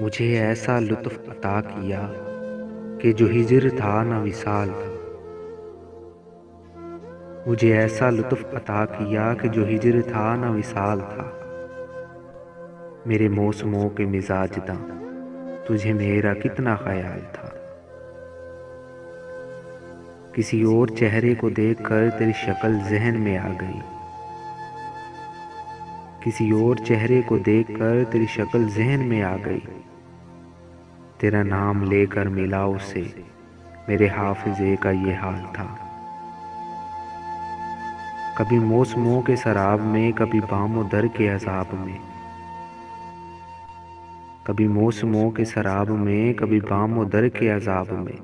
मुझे ऐसा लुत्फ़ अता किया कि जो हिज्र था न विसाल था। मुझे ऐसा लुत्फ़ अता किया कि जो हिज्र था न विसाल था। मेरे मौसमों के मिज़ाजदां तुझे मेरा कितना ख़याल था। किसी और चेहरे को देखकर तेरी शक्ल ज़हन में आ गई। किसी और चेहरे को देखकर तेरी शक्ल ज़हन में आ गई। तेरा नाम लेकर मिला उसे मेरे हाफ़िज़े का ये हाल था। कभी मौसमों के सराब में, कभी बामो दर के अज़ाब में। कभी मौसमों के सराब में, कभी बामो दर के अज़ाब में।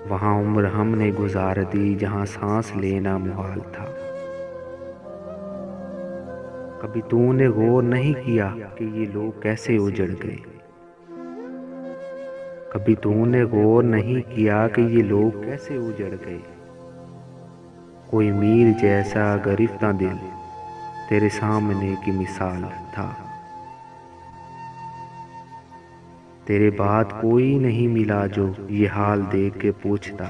वहाँ उम्र हमने गुजार दी जहाँ सांस लेना मुहाल था। कभी तूने गौर नहीं किया कि ये लोग कैसे उजड़ गए। कभी तूने गौर नहीं किया कि ये लोग कैसे उजड़ गए। कोई मीर जैसा गरिफ्ता दिल तेरे सामने की मिसाल था। तेरे बाद कोई नहीं मिला जो ये हाल देख के पूछता।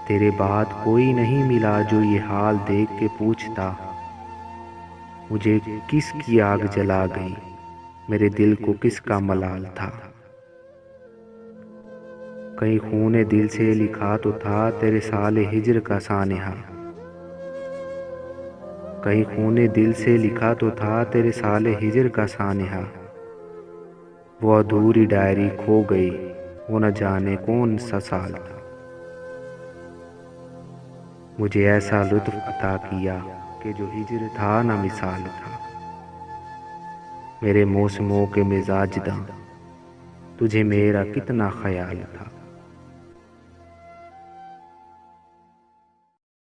तेरे बाद कोई नहीं मिला जो ये हाल देख के पूछता। मुझे किसकी आग जला गई, मेरे दिल को किसका मलाल था। कहीं खूने दिल से लिखा तो था तेरे साले हिज्र का सानिहा। कहीं खूने दिल से लिखा तो था तेरे साले हिज्र का सानिहा। वो अधूरी डायरी खो गई, वो न जाने कौन सा साल था। मुझे ऐसा लुत्फ़ अता किया कि जो हिज्र था न मिसाल था। मेरे मौसमों के मिज़ाजदां तुझे मेरा कितना ख़याल था।